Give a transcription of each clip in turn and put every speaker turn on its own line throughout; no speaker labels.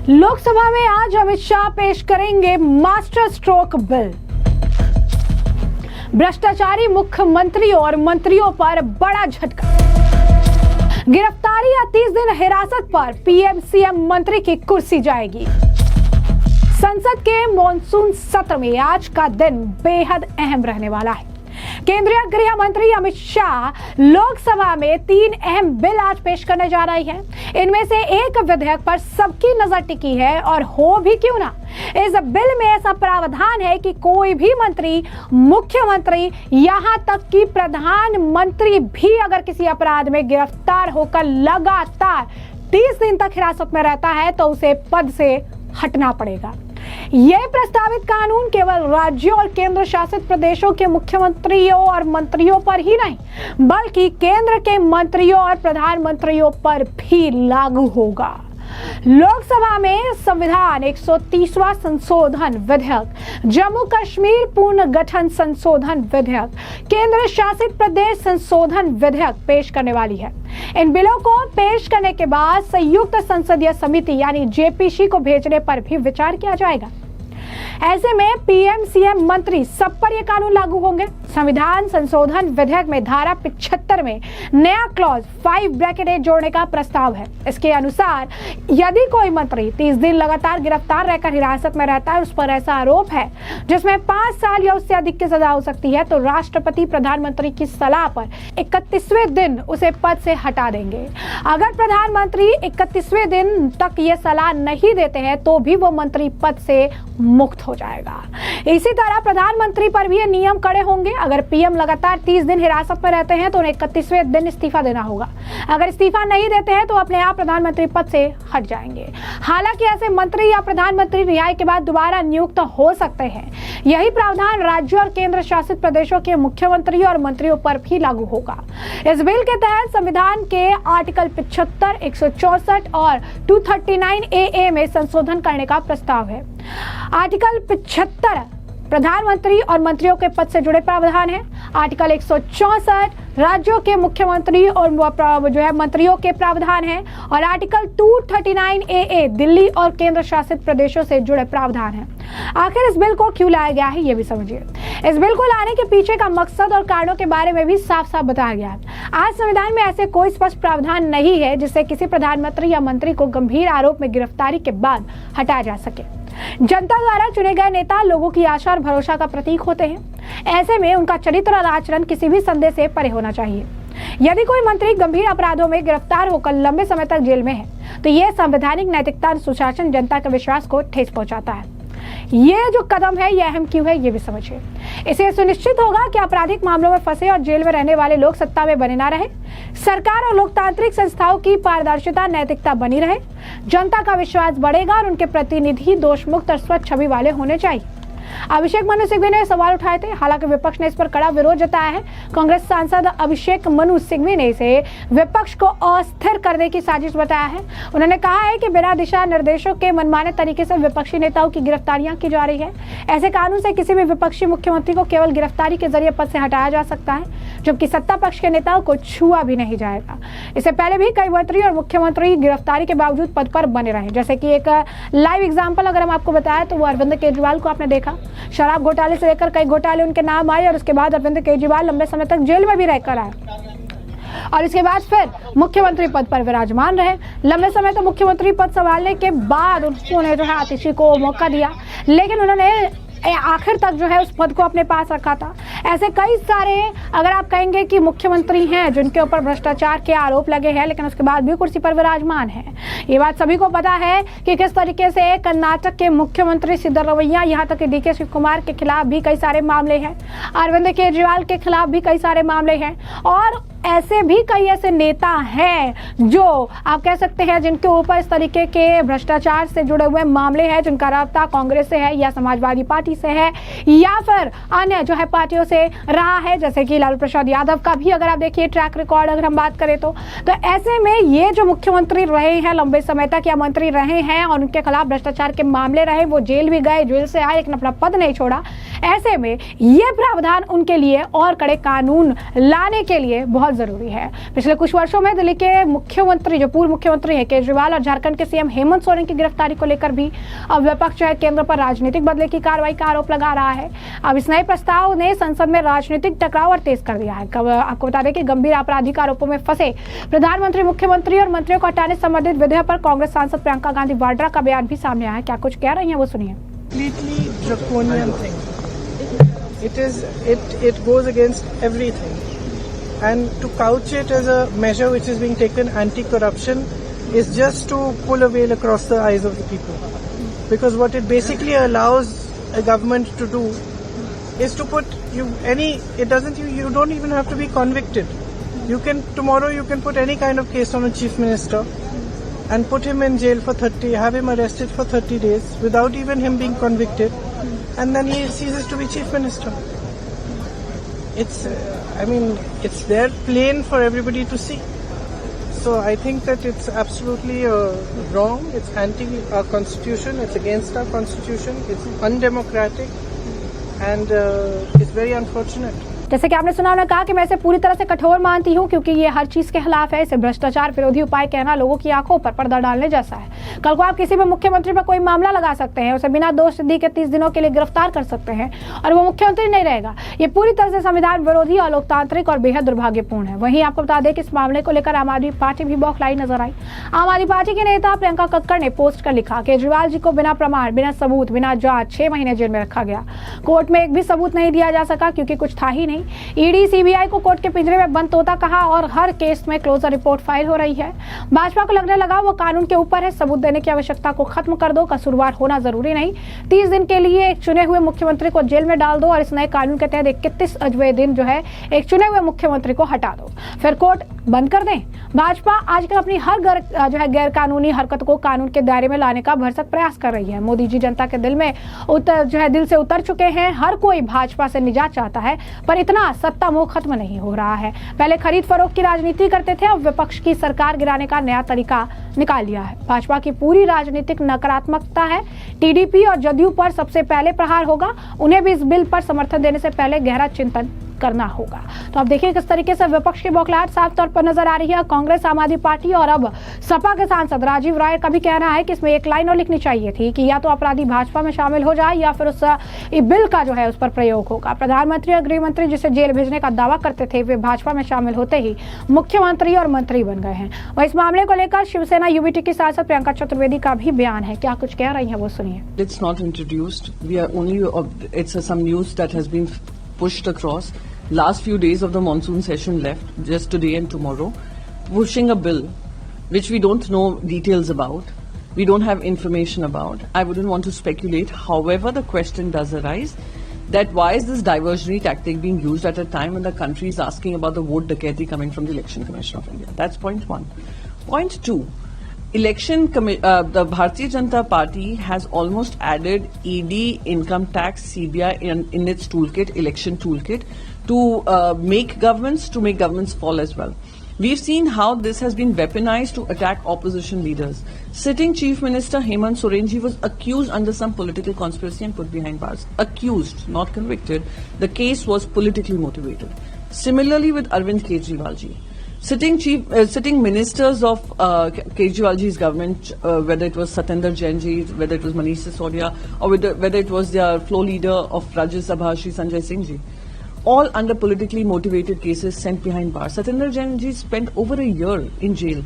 लोकसभा में आज अमित शाह पेश करेंगे मास्टर स्ट्रोक बिल। भ्रष्टाचारी मुख्यमंत्रियों और मंत्रियों पर बड़ा झटका। गिरफ्तारी या 30 दिन हिरासत पर पीएम सीएम मंत्री की कुर्सी जाएगी। संसद के मॉनसून सत्र में आज का दिन बेहद अहम रहने वाला है। केंद्रीय गृह मंत्री अमित शाह लोकसभा में 3 अहम बिल आज पेश करने जा रही हैं। इनमें से एक विधेयक पर सबकी नजर टिकी है और हो भी क्यों ना, इस बिल में ऐसा प्रावधान है कि कोई भी मंत्री, मुख्यमंत्री, यहां तक कि प्रधानमंत्री भी अगर किसी अपराध में गिरफ्तार होकर लगातार 30 दिन तक हिरासत में रहता है तो उसे पद से हटना पड़ेगा। यह प्रस्तावित कानून केवल राज्यों और केंद्र शासित प्रदेशों के मुख्यमंत्रियों और मंत्रियों पर ही नहीं, बल्कि केंद्र के मंत्रियों और प्रधानमंत्रियों पर भी लागू होगा। लोकसभा में संविधान 130वां संशोधन विधेयक, जम्मू कश्मीर पुनर्गठन संशोधन विधेयक, केंद्र शासित प्रदेश संशोधन विधेयक पेश करने वाली है। इन बिलों को पेश करने के बाद संयुक्त संसदीय समिति यानी जेपीसी को भेजने पर भी विचार किया जाएगा। ऐसे में पीएम सीएम मंत्री सब पर यह कानून लागू होंगे। संविधान संशोधन विधेयक में धारा 75 में नया क्लॉज 5 जोड़ने का प्रस्ताव है। इसके अनुसार यदि कोई मंत्री 30 दिन लगातार गिरफ्तार रहकर हिरासत में रहता है, उस पर ऐसा आरोप है जिसमें 5 साल या उससे अधिक की सजा हो सकती है, तो राष्ट्रपति प्रधानमंत्री की सलाह पर 31वें दिन उसे पद से हटा देंगे। अगर प्रधानमंत्री 31वें दिन तक ये सलाह नहीं देते हैं तो भी वो मंत्री पद से मुक्त हो जाएगा। इसी तरह प्रधानमंत्री पर भी ये नियम कड़े होंगे। अगर पीएम लगातार 30 दिन हिरासत में रहते हैं तो उन्हें 31वें दिन इस्तीफा देना होगा। अगर इस्तीफा नहीं देते हैं तो अपने आप प्रधानमंत्री पद से हट जाएंगे। हालांकि ऐसे मंत्री या प्रधानमंत्री रिहाई के बाद दोबारा नियुक्त हो सकते हैं। यही प्रावधान राज्यों और केंद्र शासित प्रदेशों के मुख्यमंत्रियों और मंत्रियों पर भी लागू होगा। इस बिल के तहत संविधान के आर्टिकल 75, 164 और 239A में संशोधन करने का प्रस्ताव है। आर्टिकल 75 प्रधानमंत्री और मंत्रियों के पद से जुड़े प्रावधान है। आर्टिकल 164 राज्यों के मुख्यमंत्री और मंत्रियों के प्रावधान है और आर्टिकल 239AA दिल्ली और केंद्र शासित प्रदेशों से जुड़े प्रावधान है। आखिर इस बिल को क्यों लाया गया है, ये भी समझिए। इस बिल को लाने के पीछे का मकसद और कारणों के बारे में भी साफ साफ बताया गया है। आज संविधान में ऐसे कोई स्पष्ट प्रावधान नहीं है जिससे किसी प्रधानमंत्री या मंत्री को गंभीर आरोप में गिरफ्तारी के बाद हटाया जा सके। जनता द्वारा चुने गए नेता लोगों की आशा और भरोसा का प्रतीक होते हैं। ऐसे में उनका चरित्र और आचरण किसी भी संदेह से परे होना चाहिए। यदि कोई मंत्री गंभीर अपराधों में गिरफ्तार होकर लंबे समय तक जेल में है तो यह संवैधानिक नैतिकता और सुशासन जनता के विश्वास को ठेस पहुंचाता है। ये जो कदम है यह अहम क्यों है, ये भी समझिए। इसे सुनिश्चित होगा कि आपराधिक मामलों में फंसे और जेल में रहने वाले लोग सत्ता में बने ना रहे। सरकार और लोकतांत्रिक संस्थाओं की पारदर्शिता, नैतिकता बनी रहे। जनता का विश्वास बढ़ेगा और उनके प्रतिनिधि दोष मुक्त और स्वच्छ छवि वाले होने चाहिए। अभिषेक मनु सिंघवी ने सवाल उठाए थे। हालांकि विपक्ष ने इस पर कड़ा विरोध जताया है। कांग्रेस सांसद अभिषेक मनु सिंघवी ने इसे विपक्ष को अस्थिर करने की साजिश बताया है। उन्होंने कहा है कि बिना दिशा निर्देशों के मनमाने तरीके से विपक्षी नेताओं की गिरफ्तारियां की जा रही है। ऐसे कानून से किसी भी विपक्षी मुख्यमंत्री को केवल गिरफ्तारी के जरिए पद से हटाया जा सकता है, जबकि सत्ता पक्ष के नेताओं को छुआ भी नहीं जाएगा। इससे पहले भी कई मंत्री और मुख्यमंत्री गिरफ्तारी के बावजूद पद पर बने रहे। जैसे कि एक लाइव एग्जाम्पल अगर हम आपको बताएं तो वो अरविंद केजरीवाल को आपने देखा। शराब घोटाले से लेकर कई घोटाले उनके नाम आए और उसके बाद अरविंद केजरीवाल लंबे समय तक जेल में भी रहकर आए और इसके बाद फिर मुख्यमंत्री पद पर विराजमान रहे। लंबे समय तक मुख्यमंत्री पद संभालने के बाद उन्होंने जो है आतिशी को मौका दिया, लेकिन उन्होंने आखिर तक जो है उस पद को अपने पास रखा था। ऐसे कई सारे अगर आप कहेंगे कि मुख्यमंत्री हैं जिनके ऊपर भ्रष्टाचार के आरोप लगे हैं लेकिन उसके बाद भी कुर्सी पर विराजमान है। ये बात सभी को पता है कि किस तरीके से कर्नाटक के मुख्यमंत्री सिद्धरमैया, यहाँ तक कि डीके शिव कुमार के खिलाफ भी कई सारे मामले हैं, अरविंद केजरीवाल के खिलाफ भी कई सारे मामले हैं और ऐसे भी कई ऐसे नेता हैं जो आप कह सकते हैं जिनके ऊपर इस तरीके के भ्रष्टाचार से जुड़े हुए मामले हैं, जिनका राब्ता कांग्रेस से है या समाजवादी पार्टी से है या फिर अन्य जो है पार्टियों से रहा है। जैसे कि लालू प्रसाद यादव का भी अगर आप देखिए ट्रैक रिकॉर्ड अगर हम बात करें तो ऐसे में ये जो मुख्यमंत्री रहे हैं लंबे लंबे समय तक यह मंत्री रहे हैं और उनके खिलाफ भ्रष्टाचार के मामले रहे, वो जेल भी गए, जेल से आए लेकिन अपना पद नहीं छोड़ा। ऐसे में ये प्रावधान उनके लिए और कड़े कानून लाने के लिए बहुत जरूरी है। पिछले कुछ वर्षों में दिल्ली के मुख्यमंत्री, जो पूर्व मुख्यमंत्री है केजरीवाल, और झारखंड के सीएम हेमंत सोरेन की गिरफ्तारी को लेकर भी अब विपक्ष है केंद्र पर राजनीतिक बदले की कार्रवाई का आरोप लगा रहा है। अब इस नए प्रस्ताव ने संसद में राजनीतिक टकराव और तेज कर दिया है। आपको बता दें कि गंभीर आपराधिक आरोपों में फंसे प्रधानमंत्री, मुख्यमंत्री और मंत्रियों को हटाने संबंधित विधेयक पर कांग्रेस सांसद प्रियंका गांधी वाड्रा का बयान भी सामने आया है। क्या कुछ कह रही हैं वो सुनिए।
Completely draconian thing. It goes against everything, and to couch it as a measure which is being taken anti-corruption is just to pull a veil across the eyes of the people, because what it basically allows a government to do is to put you don't even have to be convicted. Tomorrow you can put any kind of case on a chief minister and put him in jail for have him arrested for 30 days without even him being convicted, and then he ceases to be chief minister. It's there plain for everybody to see. So I think that it's absolutely wrong. It's anti our constitution. It's against our constitution. It's undemocratic, and it's very unfortunate.
जैसे कि आपने सुना, उन्होंने कहा कि मैं इसे पूरी तरह से कठोर मानती हूं क्योंकि ये हर चीज के खिलाफ है। इसे भ्रष्टाचार विरोधी उपाय कहना लोगों की आंखों पर पर्दा डालने जैसा है। कल को आप किसी भी मुख्यमंत्री पर कोई मामला लगा सकते हैं, उसे बिना दोष सिद्धि के 30 दिनों के लिए गिरफ्तार कर सकते हैं और वो मुख्यमंत्री नहीं रहेगा। ये पूरी तरह से संविधान विरोधी, अलोकतांत्रिक और बेहद दुर्भाग्यपूर्ण है। वहीं आपको बता दें कि इस मामले को लेकर आम आदमी पार्टी भी बौखलाई नजर आई। आम आदमी पार्टी के नेता प्रियंका कक्कड़ ने पोस्ट कर लिखा, केजरीवाल जी को बिना प्रमाण, बिना सबूत, बिना जांच 6 महीने जेल में रखा गया। कोर्ट में एक भी सबूत नहीं दिया जा सका क्योंकि कुछ था ही नहीं। ईडी सीबीआई को कोर्ट के पिंजरे में बंद तोता कहा और हर केस में क्लोजर रिपोर्ट फाइल हो रही है। भाजपा को लगने लगा वो कानून के ऊपर है, सबूत देने की आवश्यकता को खत्म कर दो, कसूरवार होना जरूरी नहीं, 30 दिन के लिए एक चुने हुए मुख्यमंत्री को जेल में डाल दो और इस नए कानून के तहत 31 अजवे दिन जो है एक चुने हुए मुख्यमंत्री को हटा दो, फिर कोर्ट बंद कर दें। भाजपा आजकल अपनी हर गैर कानूनी हरकत को कानून के दायरे में लाने का भरसक प्रयास कर रही है। मोदी जी जनता के दिल में दिल से उतर चुके हैं। हर कोई भाजपा से निजात चाहता है, पर इतना सत्ता मोह खत्म नहीं हो रहा है। पहले खरीद फरोख्त की राजनीति करते थे, अब विपक्ष की सरकार गिराने का नया तरीका निकाल लिया है। भाजपा की पूरी राजनीतिक नकारात्मकता है। टीडीपी और जदयू पर सबसे पहले प्रहार होगा। उन्हें भी इस बिल पर समर्थन देने से पहले गहरा चिंतन करना होगा। तो अब देखिए किस तरीके से विपक्ष की बौखलाहट साफ तौर पर नजर आ रही है। कांग्रेस, आम आदमी पार्टी और अब सपा के सांसद राजीव राय का भी कहना है कि इसमें एक लाइन और लिखनी चाहिए थी कि या तो अपराधी भाजपा में शामिल हो जाए या फिर उस बिल का जो है उस पर प्रयोग होगा। प्रधानमंत्री और गृह मंत्री जिसे जेल भेजने का दावा करते थे, वे भाजपा में शामिल होते ही मुख्यमंत्री और मंत्री बन गए हैं। वह इस मामले को लेकर शिवसेना यूबीटी की सांसद प्रियंका चतुर्वेदी का भी बयान है। क्या कुछ कह रही है वो सुनिए।
It's not introduced. We are only. It's some news that has been pushed across. Last few days of the monsoon session left, just today and tomorrow, pushing a bill which we don't know details about, we don't have information about. I wouldn't want to speculate. However, the question does arise that why is this diversionary tactic being used at a time when the country is asking about the vote dacoity coming from the Election Commission of India? That's point one. Point two. The Bharatiya Janata Party has almost added ED, income tax, CBI in its toolkit, election toolkit, to make governments fall as well. We've seen how this has been weaponized to attack opposition leaders. Sitting Chief Minister Hemant Soren ji was accused under some political conspiracy and put behind bars. Accused, not convicted. The case was politically motivated. Similarly with Arvind Kejriwal ji. Sitting ministers of Kejriwal ji's government, whether it was Satyendra Jain ji, whether it was Manish Sisodia, or whether it was their floor leader of Rajya Sabha, Shri Sanjay Singh ji, all under politically motivated cases sent behind bars. Satyendra Jain ji spent over a year in jail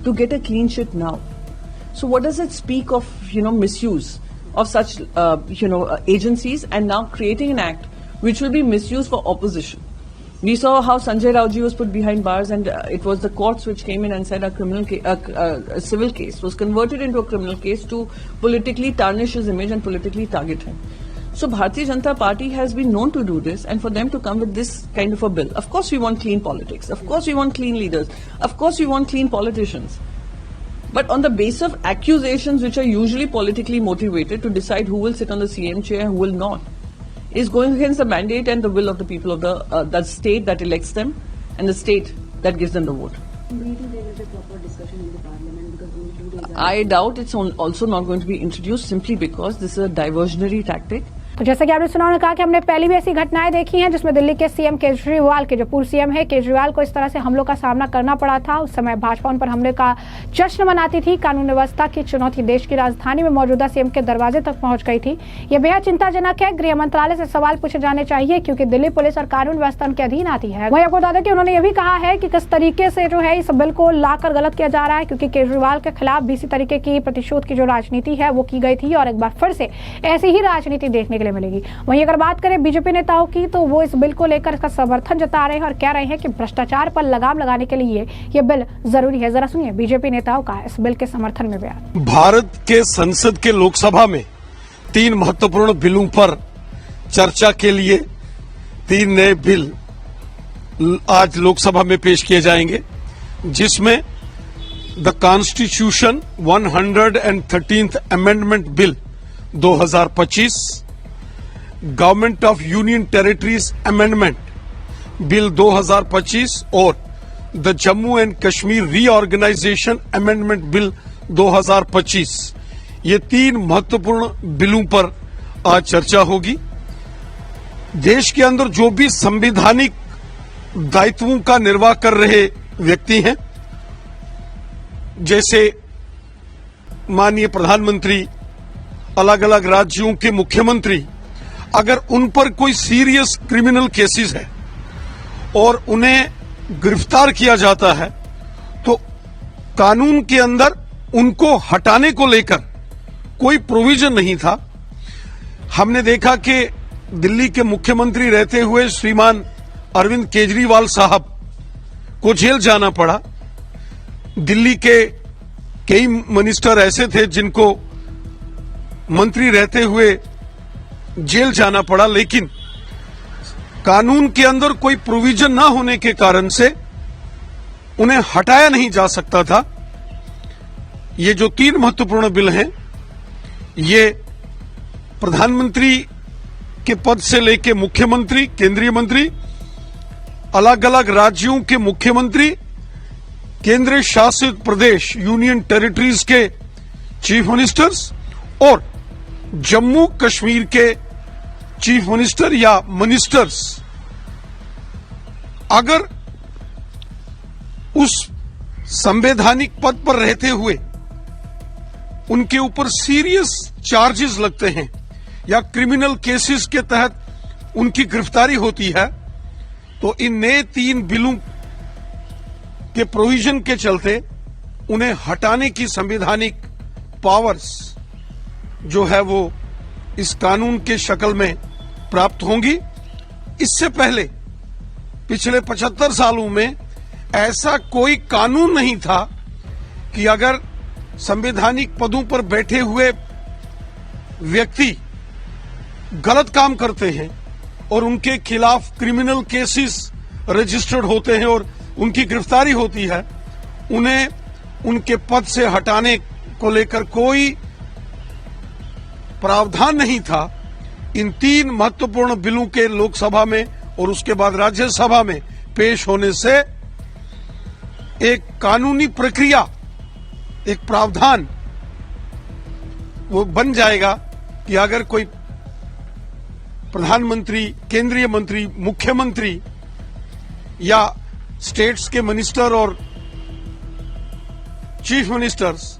to get a clean sheet now. So what does it speak of, misuse of such, agencies, and now creating an act which will be misused for opposition? We saw how Sanjay Rao ji was put behind bars, and it was the courts which came in and said a civil case was converted into a criminal case to politically tarnish his image and politically target him. So Bharatiya Janata Party has been known to do this, and for them to come with this kind of a bill, of course we want clean politics, of course we want clean leaders, of course we want clean politicians. But on the basis of accusations which are usually politically motivated to decide who will sit on the CM chair and who will not, is going against the mandate and the will of the people of the state that elects them and the state that gives them the vote.
meeting there will be proper discussion in the parliament because only 2 days are
I doubt it's also not going to be introduced simply because this is a diversionary tactic.
तो जैसा कि आपने सुना, उन्होंने कहा कि हमने पहले भी ऐसी घटनाएं देखी हैं जिसमें दिल्ली के सीएम केजरीवाल के जो पूर्व सीएम है केजरीवाल को इस तरह से हमलों का सामना करना पड़ा था। उस समय भाजपा उन पर हमले का जश्न मनाती थी। कानून व्यवस्था की चुनौती देश की राजधानी में मौजूदा सीएम के दरवाजे तक पहुंच गई थी। यह बेहद चिंताजनक है। गृह मंत्रालय से सवाल पूछे जाने चाहिए क्योंकि दिल्ली पुलिस और कानून व्यवस्था उनके अधीन आती है। वहीं आपको बता दें कि उन्होंने यह भी कहा है कि किस तरीके से जो है इस बिल को लाकर गलत किया जा रहा है, क्योंकि केजरीवाल के खिलाफ भी इसी तरीके की प्रतिशोध की जो राजनीति है वो की गई थी और एक बार फिर से ऐसी ही राजनीति देखने के लिए मिलेगी। वहीं अगर बात करें बीजेपी नेताओं की, तो वो इस बिल को लेकर इसका समर्थन जता रहे हैं और कह रहे हैं कि भ्रष्टाचार पर लगाम लगाने के लिए ये बिल जरूरी है। जरा सुनिए बीजेपी नेताओं का इस बिल के समर्थन में बयान।
भारत के संसद के लोकसभा में 3 महत्वपूर्ण बिलों पर चर्चा के लिए 3 नए बिल आज लोकसभा में पेश किए जाएंगे, जिसमें the constitution 113th amendment bill 2025, government of union territories amendment bill 2025 और the Jammu and Kashmir reorganisation amendment bill 2025। ये 3 महत्वपूर्ण बिलों पर आज चर्चा होगी। देश के अंदर जो भी संवैधानिक दायित्वों का निर्वाह कर रहे व्यक्ति हैं, जैसे माननीय प्रधानमंत्री, अलग अलग राज्यों के मुख्यमंत्री, अगर उन पर कोई सीरियस क्रिमिनल केसेस है और उन्हें गिरफ्तार किया जाता है, तो कानून के अंदर उनको हटाने को लेकर कोई प्रोविजन नहीं था। हमने देखा कि दिल्ली के मुख्यमंत्री रहते हुए श्रीमान अरविंद केजरीवाल साहब को जेल जाना पड़ा। दिल्ली के कई मिनिस्टर ऐसे थे जिनको मंत्री रहते हुए जेल जाना पड़ा, लेकिन कानून के अंदर कोई प्रोविजन ना होने के कारण से उन्हें हटाया नहीं जा सकता था। ये जो 3 महत्वपूर्ण बिल हैं, ये प्रधानमंत्री के पद से लेकर मुख्यमंत्री, केंद्रीय मंत्री, अलग अलग राज्यों के मुख्यमंत्री, केंद्र शासित प्रदेश यूनियन टेरिटरीज के चीफ मिनिस्टर्स और जम्मू कश्मीर के चीफ मिनिस्टर या मिनिस्टर्स अगर उस संवैधानिक पद पर रहते हुए उनके ऊपर सीरियस चार्जेस लगते हैं या क्रिमिनल केसेस के तहत उनकी गिरफ्तारी होती है, तो इन नए 3 बिलों के प्रोविजन के चलते उन्हें हटाने की संवैधानिक पावर्स जो है वो इस कानून के शक्ल में प्राप्त होंगी। इससे पहले पिछले 75 सालों में ऐसा कोई कानून नहीं था कि अगर संवैधानिक पदों पर बैठे हुए व्यक्ति गलत काम करते हैं और उनके खिलाफ क्रिमिनल केसेस रजिस्टर्ड होते हैं और उनकी गिरफ्तारी होती है, उन्हें उनके पद से हटाने को लेकर कोई प्रावधान नहीं था। इन 3 महत्वपूर्ण बिलों के लोकसभा में और उसके बाद राज्यसभा में पेश होने से एक कानूनी प्रक्रिया, एक प्रावधान वो बन जाएगा कि अगर कोई प्रधानमंत्री, केंद्रीय मंत्री, मुख्यमंत्री या स्टेट्स के मिनिस्टर और चीफ मिनिस्टर्स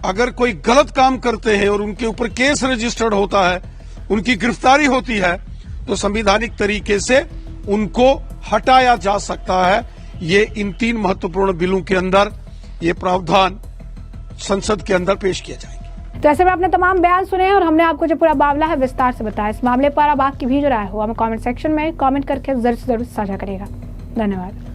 अगर कोई गलत काम करते हैं और उनके ऊपर केस रजिस्टर्ड होता है, उनकी गिरफ्तारी होती है, तो संवैधानिक तरीके से उनको हटाया जा सकता है। ये इन 3 महत्वपूर्ण बिलों के अंदर ये प्रावधान संसद के अंदर पेश किया जाएगा।
तो ऐसे में आपने तमाम बयान सुने हैं और हमने आपको जो पूरा मामला है विस्तार से बताया। इस मामले पर अब आपकी भी जो राय हो हमें कमेंट सेक्शन में कमेंट करके जरूर से जरूर साझा करिएगा। धन्यवाद।